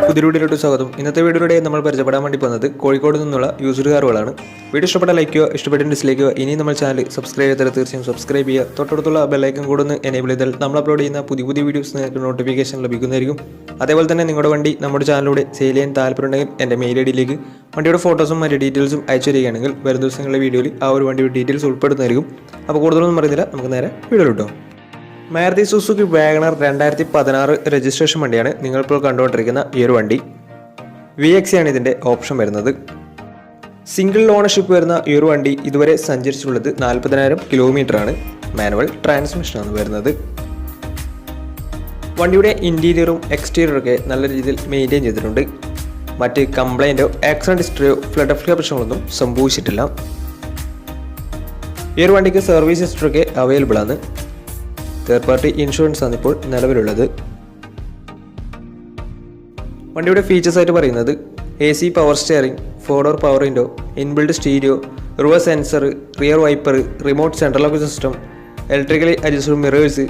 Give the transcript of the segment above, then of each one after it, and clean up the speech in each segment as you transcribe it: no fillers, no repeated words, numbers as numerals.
പുതിയ വീഡിയോയിലോട്ട് സ്വാഗതം. ഇന്നത്തെ വീഡിയോയിലൂടെ നമ്മൾ പരിചയപ്പെടാൻ വേണ്ടി പോകുന്നത് കോഴിക്കോട് നിന്നുള്ള യൂസ്ഡ് കാറുകളാണ്. വീഡിയോ ഇഷ്ടപ്പെട്ട ലൈക്ക് ചെയ്യുക, ഇഷ്ടപ്പെട്ട ഡിസ്ലൈക്ക് ചെയ്യുക. ഇനി നമ്മൾ ചാനൽ സബ്സ്ക്രൈബ് ചെയ്താൽ തീർച്ചയായും സബ്സ്ക്രൈബ് ചെയ്യുക. തൊട്ടടുത്തുള്ള ബെല്ലൈക്കൺ കൂടെ ഒന്ന് എനേബിൾ ചെയ്താൽ നമ്മൾ അപ്ലോഡ് ചെയ്യുന്ന പുതിയ വീഡിയോസ് നിങ്ങൾക്ക് നോട്ടിഫിക്കേഷൻ ലഭിക്കുന്നതായിരിക്കും. അതേപോലെ തന്നെ നിങ്ങളുടെ വണ്ടി നമ്മുടെ ചാനലിലൂടെ സെയിൽ ചെയ്യാൻ താല്പര്യമുണ്ടെങ്കിൽ എൻ്റെ മെയിൽ ഐഡിയിലേക്ക് വണ്ടിയുടെ ഫോട്ടോസും മറ്റ് ഡീറ്റെയിൽസും അയച്ചു തരികയാണെങ്കിൽ വരും ദിവസങ്ങളിലെ വീഡിയോയിൽ ആ ഒരു വണ്ടിയുടെ ഡീറ്റെയിൽസ് ഉൾപ്പെടുന്നതായിരിക്കും. അപ്പോൾ കൂടുതലൊന്നും പറയുന്നില്ല, നമുക്ക് നേരെ വീഡിയോ കിട്ടും. മാരുതി സുസുക്കി വാഗണർ 2016 രജിസ്ട്രേഷൻ വണ്ടിയാണ് നിങ്ങളിപ്പോൾ കണ്ടുകൊണ്ടിരിക്കുന്ന ഈ ഒരു വണ്ടി. VX ആണ് ഇതിൻ്റെ ഓപ്ഷൻ വരുന്നത്. സിംഗിൾ ഓണർഷിപ്പ് വരുന്ന ഈ ഒരു വണ്ടി ഇതുവരെ സഞ്ചരിച്ചിട്ടുള്ളത് 40,000 കിലോമീറ്ററാണ്. മാനുവൽ ട്രാൻസ്മിഷനാണ് വരുന്നത്. വണ്ടിയുടെ ഇൻറ്റീരിയറും എക്സ്റ്റീരിയറൊക്കെ നല്ല രീതിയിൽ മെയിൻറ്റെയിൻ ചെയ്തിട്ടുണ്ട്. മറ്റ് കംപ്ലൈൻറ്റോ ആക്സിഡൻറ്റ് ഹിസ്റ്ററിയോ ഫ്ലഡ് പ്രശ്നങ്ങളൊന്നും സംഭവിച്ചിട്ടില്ല. ഈ ഒരു വണ്ടിക്ക് സർവീസ് ഹിസ്റ്ററൊക്കെ അവൈലബിൾ ആണ്. തേർഡ് പാർട്ടി ഇൻഷുറൻസ് ആണ് ഇപ്പോൾ നിലവിലുള്ളത്. വണ്ടിയുടെ ഫീച്ചേഴ്സ് ആയിട്ട് പറയുന്നത് AC power steering, 4 door power window, inbuilt stereo, reverse sensor, rear wiper, remote central lock system, electrically adjustable mirrors,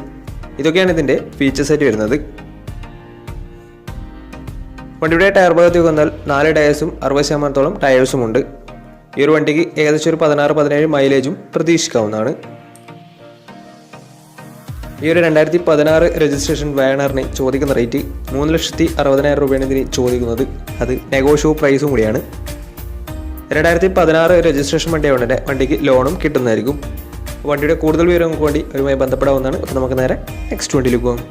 ഇതൊക്കെയാണ് ഇതിൻ്റെ ഫീച്ചേഴ്സ് ആയിട്ട് വരുന്നത്. വണ്ടിയുടെ ടയർ ഭാഗത്തേക്ക് വന്നാൽ 4 ടയേഴ്സും 60% ടയേഴ്സും ഉണ്ട്. ഈ ഒരു വണ്ടിക്ക് ഏകദേശം ഒരു 16-17 മൈലേജും പ്രതീക്ഷിക്കാവുന്നതാണ്. ഈ ഒരു 2016 രജിസ്ട്രേഷൻ വാഗണറിന് ചോദിക്കുന്ന റേറ്റ് 3,60,000 രൂപയാണ് ഇതിന് ചോദിക്കുന്നത്. അത് നെഗോഷ്യബിൾ പ്രൈസും കൂടിയാണ്. 2016 രജിസ്ട്രേഷൻ വണ്ടിയായതുകൊണ്ട് തന്നെ വണ്ടിക്ക് ലോണും കിട്ടുന്നതായിരിക്കും. വണ്ടിയുടെ കൂടുതൽ വിവരങ്ങൾക്ക് വേണ്ടി അവരുമായി ബന്ധപ്പെടാവുന്നതാണ്. അപ്പോൾ നമുക്ക് നേരെ നെക്സ്റ്റ് വണ്ടിയിലേക്ക് പോകാം.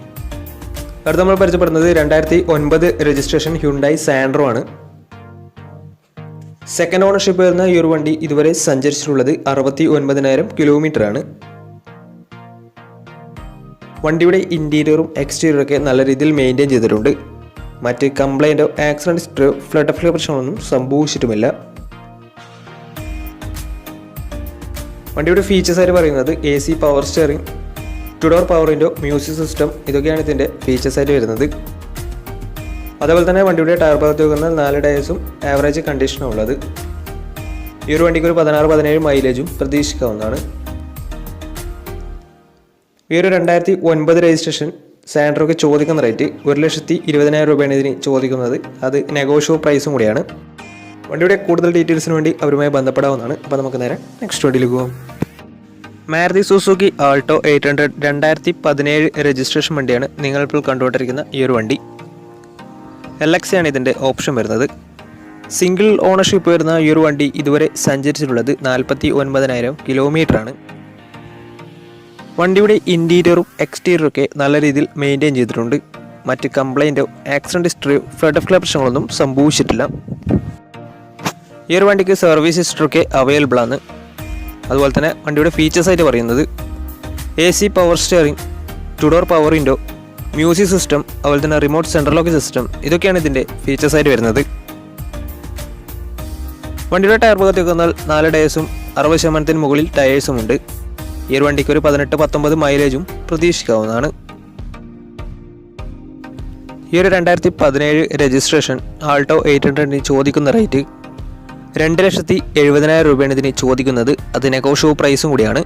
അടുത്ത് നമ്മൾ പരിചയപ്പെടുന്നത് 2009 രജിസ്ട്രേഷൻ ഹ്യുണ്ടായി സാൻഡ്രോ ആണ്. സെക്കൻഡ് ഓണർഷിപ്പ് വരുന്ന ഈ ഒരു വണ്ടി ഇതുവരെ സഞ്ചരിച്ചിട്ടുള്ളത് 69,000 കിലോമീറ്ററാണ്. വണ്ടിയുടെ ഇൻറ്റീരിയറും എക്സ്റ്റീരിയറും ഒക്കെ നല്ല രീതിയിൽ മെയിൻറ്റെയിൻ ചെയ്തിട്ടുണ്ട്. മറ്റ് കംപ്ലൈൻറ്റോ ആക്സിഡൻറ്റ് ഹിസ്റ്ററിയോ ഫ്ലഡ് പ്രശ്നങ്ങളൊന്നും സംഭവിച്ചിട്ടുമില്ല. വണ്ടിയുടെ ഫീച്ചേഴ്സ് ആയിട്ട് പറയുന്നത് AC power steering, 2 door power window, music system, ഇതൊക്കെയാണ് ഇതിൻ്റെ ഫീച്ചേഴ്സ് ആയിട്ട് വരുന്നത്. അതേപോലെ തന്നെ വണ്ടിയുടെ ടയർ ഭാഗത്ത് വന്നാൽ 4 ടയേഴ്സും ആവറേജ് കണ്ടീഷനാണ് ഉള്ളത്. ഈ ഒരു വണ്ടിക്ക് ഒരു 16-17 മൈലേജും പ്രതീക്ഷിക്കാവുന്നതാണ്. ഈ ഒരു 2009 രജിസ്ട്രേഷൻ സാൻഡ്രോക്ക് ചോദിക്കുന്ന റേറ്റ് 1,20,000 രൂപയാണ് ഇതിന് ചോദിക്കുന്നത്. അത് നെഗോഷ്യബിൾ പ്രൈസും കൂടിയാണ്. വണ്ടിയുടെ കൂടുതൽ ഡീറ്റെയിൽസിന് വേണ്ടി അവരുമായി ബന്ധപ്പെടാവുന്നതാണ്. അപ്പോൾ നമുക്ക് നേരെ നെക്സ്റ്റ് വണ്ടിയിലേക്ക് പോകാം. മാരുതി സുസുക്കി ആൾട്ടോ 800 2017 രജിസ്ട്രേഷൻ വണ്ടിയാണ് നിങ്ങളിപ്പോൾ കണ്ടുകൊണ്ടിരിക്കുന്ന ഈ ഒരു വണ്ടി. LX ആണ് ഇതിൻ്റെ ഓപ്ഷൻ വരുന്നത്. സിംഗിൾ ഓണർഷിപ്പ് വരുന്ന ഈ ഒരു വണ്ടി ഇതുവരെ സഞ്ചരിച്ചിട്ടുള്ളത് 49,000 കിലോമീറ്ററാണ്. വണ്ടിയുടെ ഇൻറ്റീരിയറും എക്സ്റ്റീരിയറും ഒക്കെ നല്ല രീതിയിൽ മെയിൻറ്റെയിൻ ചെയ്തിട്ടുണ്ട്. മറ്റ് കംപ്ലൈൻറ്റോ ആക്സിഡൻറ്റ് ഹിസ്റ്ററിയോ ഫ്ലഡ് പ്രശ്നങ്ങളൊന്നും സംഭവിച്ചിട്ടില്ല. ഈ ഒരു വണ്ടിക്ക് സർവീസ് ഹിസ്റ്ററൊക്കെ അവൈലബിൾ ആണ്. അതുപോലെ തന്നെ വണ്ടിയുടെ ഫീച്ചേഴ്സ് ആയിട്ട് പറയുന്നത് AC power steering, 2 door power window, music system, അതുപോലെ തന്നെ റിമോട്ട് സെൻട്രൽ ലോക്ക് സിസ്റ്റം, ഇതൊക്കെയാണ് ഇതിൻ്റെ ഫീച്ചേഴ്സ് ആയിട്ട് വരുന്നത്. വണ്ടിയുടെ ടയർ ഭാഗത്തേക്ക് വന്നാൽ 4 ടയേഴ്സും 60% മുകളിൽ ടയേഴ്സും ഉണ്ട്. ഈ ഒരു വണ്ടിക്ക് ഒരു 18-19 മൈലേജും പ്രതീക്ഷിക്കാവുന്നതാണ്. ഈ ഒരു 2017 രജിസ്ട്രേഷൻ ആൾട്ടോ 800 ചോദിക്കുന്ന റേറ്റ് 2,70,000 രൂപയാണ് ഇതിന് ചോദിക്കുന്നത്. അത് നെഗോഷ്യബിൾ പ്രൈസും കൂടിയാണ്.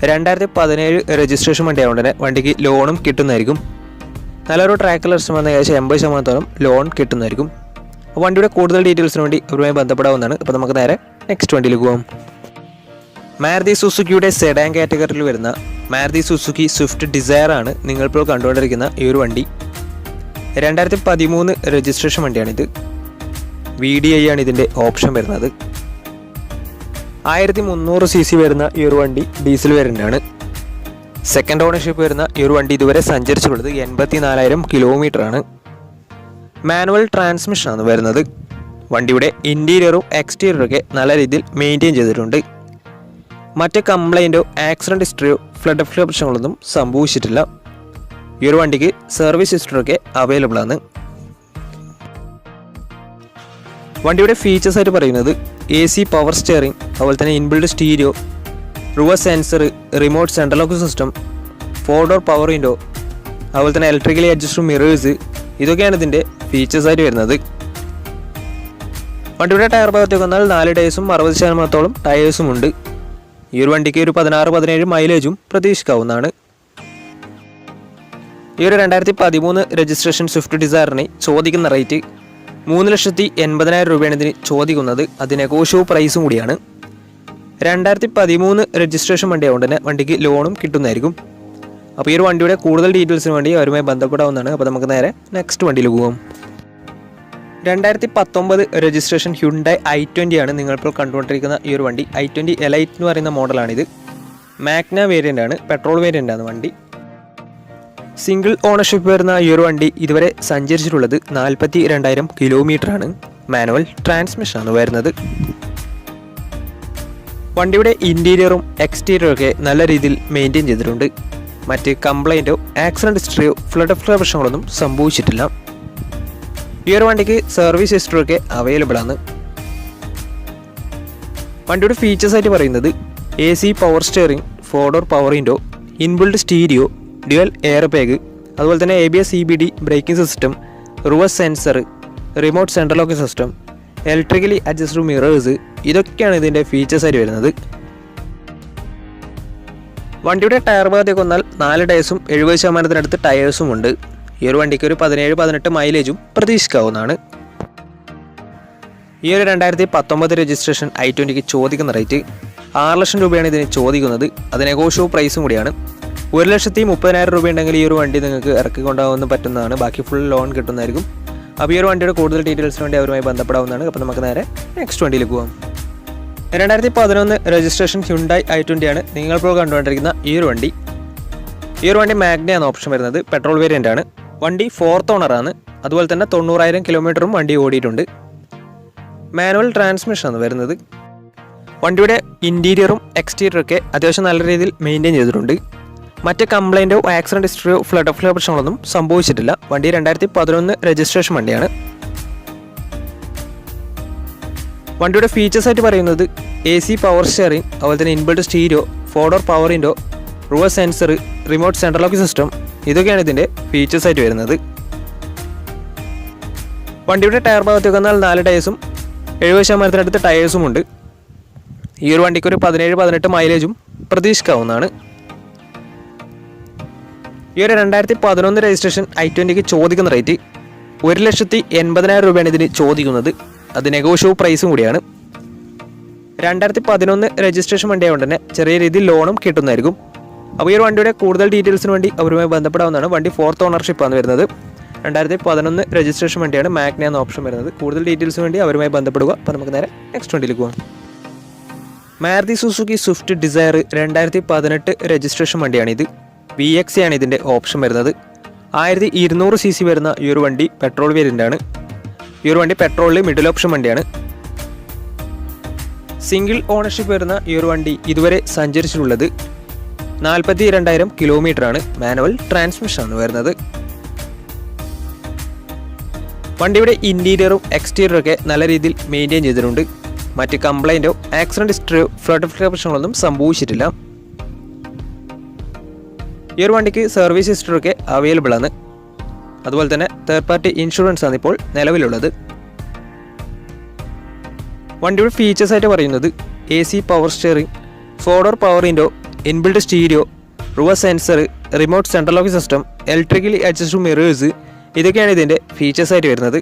2017 രജിസ്ട്രേഷൻ വണ്ടി ആയതുകൊണ്ട് തന്നെ വണ്ടിക്ക് ലോണും കിട്ടുന്നതായിരിക്കും. നല്ലൊരു ട്രാക്കിൽ ഇഷ്ടം വന്ന ഏകദേശം 80% ലോൺ കിട്ടുന്നതായിരിക്കും. വണ്ടിയുടെ കൂടുതൽ ഡീറ്റെയിൽസിന് വേണ്ടി അവരുമായി ബന്ധപ്പെടാവുന്നതാണ്. അപ്പോൾ നമുക്ക് നേരെ നെക്സ്റ്റ് വണ്ടിയിലേക്ക് പോകാം. മാരുതി സുസുക്കിയുടെ സെഡാൻ കാറ്റഗറിയിൽ വരുന്ന മാരുതി സുസുക്കി സ്വിഫ്റ്റ് ഡിസയർ ആണ് നിങ്ങളിപ്പോൾ കണ്ടുകൊണ്ടിരിക്കുന്ന ഈ ഒരു വണ്ടി. 2013 രജിസ്ട്രേഷൻ വണ്ടിയാണിത്. VDI ആണ് ഇതിൻ്റെ ഓപ്ഷൻ വരുന്നത്. 1300 cc വരുന്ന ഈ ഒരു വണ്ടി ഡീസൽ വേരിയൻ്റാണ്. സെക്കൻഡ് ഓണർഷിപ്പ് വരുന്ന ഈ ഒരു വണ്ടി ഇതുവരെ സഞ്ചരിച്ചിട്ടുള്ളത് 84,000 കിലോമീറ്ററാണ്. മാനുവൽ ട്രാൻസ്മിഷനാണ് വരുന്നത്. വണ്ടിയുടെ ഇൻറ്റീരിയറും എക്സ്റ്റീരിയറും ഒക്കെ നല്ല രീതിയിൽ മെയിൻറ്റെയിൻ ചെയ്തിട്ടുണ്ട്. മറ്റ് കംപ്ലൈൻറ്റോ ആക്സിഡൻറ്റ് ഹിസ്റ്ററിയോ ഫ്ലഡ് പ്രശ്നങ്ങളൊന്നും സംഭവിച്ചിട്ടില്ല. ഈ ഒരു വണ്ടിക്ക് സർവീസ് ഹിസ്റ്ററൊക്കെ അവൈലബിൾ ആണ്. വണ്ടിയുടെ ഫീച്ചേഴ്സ് ആയിട്ട് പറയുന്നത് AC പവർ സ്റ്റിയറിംഗ്, അതുപോലെ തന്നെ inbuilt stereo, reverse sensor, remote central lock system, 4 door power window, അതുപോലെ തന്നെ ഇലക്ട്രിക്കലി അഡ്ജസ്റ്റബിൾ മിറേഴ്സ്, ഇതൊക്കെയാണ് ഇതിൻ്റെ ഫീച്ചേഴ്സ് ആയിട്ട് വരുന്നത്. വണ്ടിയുടെ ടയർ ഭാഗത്തേക്ക് വന്നാൽ 4 ടയേഴ്സും 60% ടയേഴ്സും ഉണ്ട്. ഈ ഒരു വണ്ടിക്ക് ഒരു 16-17 മൈലേജും പ്രതീക്ഷിക്കാവുന്നതാണ്. ഈ ഒരു 2013 രജിസ്ട്രേഷൻ സ്വിഫ്റ്റ് ഡിസയറിന് ചോദിക്കുന്ന റേറ്റ് 3,80,000 രൂപയാണ് ഇതിന് ചോദിക്കുന്നത്. അത് നെഗോഷ്യബിൾ പ്രൈസും കൂടിയാണ്. 2013 രജിസ്ട്രേഷൻ വണ്ടിയായതുകൊണ്ട് തന്നെ വണ്ടിക്ക് ലോണും കിട്ടുന്നതായിരിക്കും. അപ്പോൾ ഈ ഒരു വണ്ടിയുടെ കൂടുതൽ ഡീറ്റെയിൽസിന് വേണ്ടി അവരുമായി ബന്ധപ്പെടാവുന്നതാണ്. അപ്പോൾ നമുക്ക് നേരെ നെക്സ്റ്റ് വണ്ടിയിൽ പോകാം. 2019 രജിസ്ട്രേഷൻ ഹ്യുണ്ടായി i20 ആണ് നിങ്ങളിപ്പോൾ കണ്ടുകൊണ്ടിരിക്കുന്ന ഈ ഒരു വണ്ടി. i20 എലൈറ്റ് എന്ന് പറയുന്ന മോഡലാണിത്. മാഗ്ന വേരിയൻ്റ് ആണ്, പെട്രോൾ വേരിയൻ്റ് ആണ് വണ്ടി. സിംഗിൾ ഓണർഷിപ്പ് വരുന്ന ഈ ഒരു വണ്ടി ഇതുവരെ സഞ്ചരിച്ചിട്ടുള്ളത് 42,000 കിലോമീറ്ററാണ്. മാനുവൽ ട്രാൻസ്മിഷനാണ് വരുന്നത്. വണ്ടിയുടെ ഇൻറ്റീരിയറും എക്സ്റ്റീരിയറും ഒക്കെ നല്ല രീതിയിൽ മെയിൻറ്റെയിൻ ചെയ്തിട്ടുണ്ട്. മറ്റ് കംപ്ലൈൻറ്റോ ആക്സിഡൻറ്റ് ഹിസ്റ്ററിയോ ഫ്ലഡ് പ്രശ്നങ്ങളൊന്നും സംഭവിച്ചിട്ടില്ല. ഈ ഒരു വണ്ടിക്ക് സർവീസ് ഹിസ്റ്ററിയൊക്കെ അവൈലബിൾ ആണ്. വണ്ടിയുടെ ഫീച്ചേഴ്സായിട്ട് പറയുന്നത് AC power steering, four door power window, inbuilt stereo, dual air bag, അതുപോലെ തന്നെ ABS CBD braking system, reverse sensor, remote central locking system, electrically adjustable mirrors, ഇതൊക്കെയാണ് ഇതിൻ്റെ ഫീച്ചേഴ്സായിട്ട് വരുന്നത്. വണ്ടിയുടെ ടയർ ഭാഗത്തേക്ക് വന്നാൽ 4 ടയേഴ്സും 70% ടയേഴ്സും ഉണ്ട്. ഈ ഒരു വണ്ടിക്ക് ഒരു 17-18 മൈലേജും പ്രതീക്ഷിക്കാവുന്നതാണ്. ഈ ഒരു 2019 രജിസ്ട്രേഷൻ i20ക്ക് ചോദിക്കുന്ന റേറ്റ് 6 ലക്ഷം രൂപയാണ് ഇതിന് ചോദിക്കുന്നത്. അത് നെഗോഷ്യബിൾ പ്രൈസും കൂടിയാണ്. 1,30,000 രൂപ ഉണ്ടെങ്കിൽ ഈ ഒരു വണ്ടി നിങ്ങൾക്ക് ഇറക്കിക്കൊണ്ടാകാൻ പറ്റുന്നതാണ്. ബാക്കി ഫുൾ ലോൺ കിട്ടുന്നതായിരിക്കും. അപ്പോൾ ഈ ഒരു വണ്ടിയുടെ കൂടുതൽ ഡീറ്റെയിൽസിന് വേണ്ടി അവരുമായി ബന്ധപ്പെടാവുന്നതാണ്. അപ്പോൾ നമുക്ക് നേരെ നെക്സ്റ്റ് വണ്ടിയിൽ പോകാം. 2011 രജിസ്ട്രേഷൻ ഹ്യുണ്ടായി i20 ആണ് നിങ്ങളിപ്പോൾ കണ്ടുകൊണ്ടിരിക്കുന്ന ഈ ഒരു വണ്ടി. ഈ ഒരു വണ്ടി മാഗ്നയാണ് ഓപ്ഷൻ വരുന്നത്. പെട്രോൾ വേരിയൻ്റ് ആണ്. വണ്ടി 4th ഓണറാണ്. അതുപോലെ തന്നെ 90,000 കിലോമീറ്ററും വണ്ടി ഓടിയിട്ടുണ്ട്. മാനുവൽ ട്രാൻസ്മിഷനാണ് വരുന്നത്. വണ്ടിയുടെ ഇൻറ്റീരിയറും എക്സ്റ്റീരിയറൊക്കെ അത്യാവശ്യം നല്ല രീതിയിൽ മെയിൻറ്റെയിൻ ചെയ്തിട്ടുണ്ട്. മറ്റ് കംപ്ലൈൻറ്റോ ആക്സിഡൻറ്റ് ഹിസ്റ്ററിയോ ഫ്ലഡ് പ്രശ്നങ്ങളൊന്നും സംഭവിച്ചിട്ടില്ല. വണ്ടി 2011 രജിസ്ട്രേഷൻ വണ്ടിയാണ്. വണ്ടിയുടെ ഫീച്ചേഴ്സായിട്ട് പറയുന്നത് AC പവർ സ്റ്റിയറിംഗ്, അതുപോലെ തന്നെ inbuilt stereo, four door power window, reverse sensor, remote central locking system, ഇതൊക്കെയാണ് ഇതിൻ്റെ ഫീച്ചേഴ്സായിട്ട് വരുന്നത്. വണ്ടിയുടെ ടയർ ഭാഗത്തേക്ക് വന്നാൽ 4 ടയേഴ്സും 70% ടയേഴ്സും ഉണ്ട്. ഈ ഒരു വണ്ടിക്ക് ഒരു 17-18 മൈലേജും പ്രതീക്ഷിക്കാവുന്നതാണ്. ഈ ഒരു 2011 രജിസ്ട്രേഷൻ i20ക്ക് ചോദിക്കുന്ന റേറ്റ് 1,80,000 രൂപയാണ് ഇതിന് ചോദിക്കുന്നത്. അത് നെഗോഷ്യബിൾ പ്രൈസും കൂടിയാണ്. 2011 രജിസ്ട്രേഷൻ വണ്ടിയായതുകൊണ്ട് തന്നെ ചെറിയ രീതിയിൽ ലോണും കിട്ടുന്നതായിരിക്കും. അപ്പോൾ ഈ ഒരു വണ്ടിയുടെ കൂടുതൽ ഡീറ്റെയിൽസിന് വേണ്ടി അവരുമായി ബന്ധപ്പെടാവുന്നതാണ്. വണ്ടി 4th ഓണർഷിപ്പാണ് വരുന്നത്. 2011 രജിസ്ട്രേഷൻ വണ്ടിയാണ്. മാഗ്ന എന്ന ഓപ്ഷൻ വരുന്നത്. കൂടുതൽ ഡീറ്റെയിൽസിന് വേണ്ടി അവരുമായി ബന്ധപ്പെടുക. അപ്പോൾ നമുക്ക് നേരെ നെക്സ്റ്റ് വണ്ടിയിലേക്ക് പോകാം. Maruti Suzuki Swift Dzire 2018 registration വണ്ടിയാണിത്. VX ആണ് ഇതിൻ്റെ ഓപ്ഷൻ വരുന്നത്. 1200 cc വരുന്ന ഈ ഒരു വണ്ടി പെട്രോൾ വേരിയൻ്റ് ആണ്. ഈ ഒരു വണ്ടി പെട്രോളിൽ മിഡിൽ ഓപ്ഷൻ വണ്ടിയാണ്. സിംഗിൾ ഓണർഷിപ്പ് വരുന്ന ഈ ഒരു വണ്ടി ഇതുവരെ സഞ്ചരിച്ചിട്ടുള്ളത് 42,000 കിലോമീറ്ററാണ്. മാനുവൽ ട്രാൻസ്മിഷനാണ് വരുന്നത്. വണ്ടിയുടെ ഇൻറ്റീരിയറും എക്സ്റ്റീരിയറും ഒക്കെ നല്ല രീതിയിൽ മെയിൻറ്റെയിൻ ചെയ്തിട്ടുണ്ട്. മറ്റ് കംപ്ലൈൻറ്റോ ആക്സിഡൻറ്റ് ഹിസ്റ്ററിയോ ഫ്ലഡ് പ്രശ്നങ്ങളൊന്നും സംഭവിച്ചിട്ടില്ല. ഈ ഒരു വണ്ടിക്ക് സർവീസ് ഹിസ്റ്ററിയൊക്കെ അവൈലബിൾ ആണ്. അതുപോലെ തന്നെ തേർഡ് പാർട്ടി ഇൻഷുറൻസ് ആണ് ഇപ്പോൾ നിലവിലുള്ളത്. വണ്ടിയുടെ ഫീച്ചേഴ്സായിട്ട് പറയുന്നത് AC power steering, four door power window, inbuilt stereo, reverse sensor, remote central locking system, electrically adjustable mirrors, ഇതൊക്കെയാണ് ഇതിൻ്റെ ഫീച്ചേഴ്സായിട്ട് വരുന്നത്.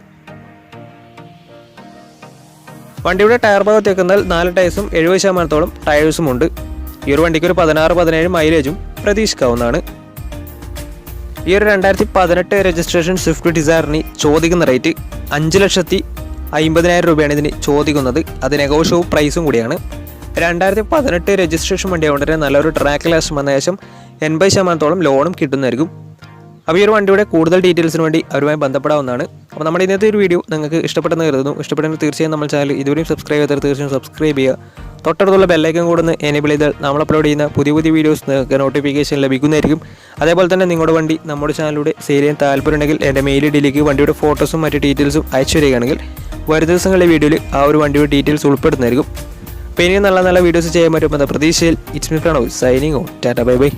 വണ്ടിയുടെ ടയർ ഭാഗത്തേക്ക് വന്നാൽ 4 ടയേഴ്സും 70% ടയേഴ്സും ഉണ്ട്. ഈ ഒരു വണ്ടിക്ക് ഒരു 16-17 മൈലേജും പ്രതീക്ഷിക്കാവുന്നതാണ്. ഈ ഒരു 2018 രജിസ്ട്രേഷൻ സ്വിഫ്റ്റ് ഡിസയറിന് ചോദിക്കുന്ന റേറ്റ് 5,50,000 രൂപയാണ് ഇതിന് ചോദിക്കുന്നത്. അത് നെഗോഷ്യബിൾ പ്രൈസും കൂടിയാണ്. 2018 രജിസ്ട്രേഷൻ വണ്ടിയായതുകൊണ്ട് തന്നെ നല്ലൊരു ട്രാക്ക് ലാസ്റ്റ് വന്ന ശേഷം 80% ലോണും കിട്ടുന്നതായിരിക്കും. അപ്പോൾ ഈ ഒരു വണ്ടിയുടെ കൂടുതൽ ഡീറ്റെയിൽസിന് വേണ്ടി അവരുമായി ബന്ധപ്പെടാവുന്നതാണ്. അപ്പോൾ നമ്മുടെ ഇന്നത്തെ ഒരു വീഡിയോ നിങ്ങൾക്ക് ഇഷ്ടപ്പെട്ടെന്ന് കരുതുന്നു. ഇഷ്ടപ്പെട്ടെങ്കിൽ തീർച്ചയായും നമ്മൾ ചാനൽ ഇതുവരെയും സബ്സ്ക്രൈബ് ചെയ്താൽ തീർച്ചയായും സബ്സ്ക്രൈബ് ചെയ്യുക. തൊട്ടടുത്തുള്ള ബെല്ലൈക്കൻ കൂടെ ഒന്ന് എനേബിൾ ചെയ്താൽ നമ്മൾ അപ്ലോഡ് ചെയ്യുന്ന പുതിയ വീഡിയോസ് നിങ്ങൾക്ക് നോട്ടിഫിക്കേഷൻ ലഭിക്കുന്നതായിരിക്കും. അതേപോലെ തന്നെ നിങ്ങളുടെ വണ്ടി നമ്മുടെ ചാനലിലൂടെ സെയിൽ ചെയ്യാൻ താല്പര്യമുണ്ടെങ്കിൽ എൻ്റെ മെയിൽ ഐഡിയിലേക്ക് വണ്ടിയുടെ ഫോട്ടോസും മറ്റ് ഡീറ്റെയിൽസും അയച്ചു തരികയാണെങ്കിൽ വരും ദിവസങ്ങളിലെ വീഡിയോയിൽ ആ ഒരു വണ്ടിയുടെ ഡീറ്റെയിൽസ് ഉൾപ്പെടുന്നതായിരിക്കും. അപ്പോൾ ഇനിയും നല്ല വീഡിയോസ് ചെയ്യാൻ പറ്റുമെന്ന പ്രതീക്ഷയിൽ it's me Pranav signing off. Tata bye bye.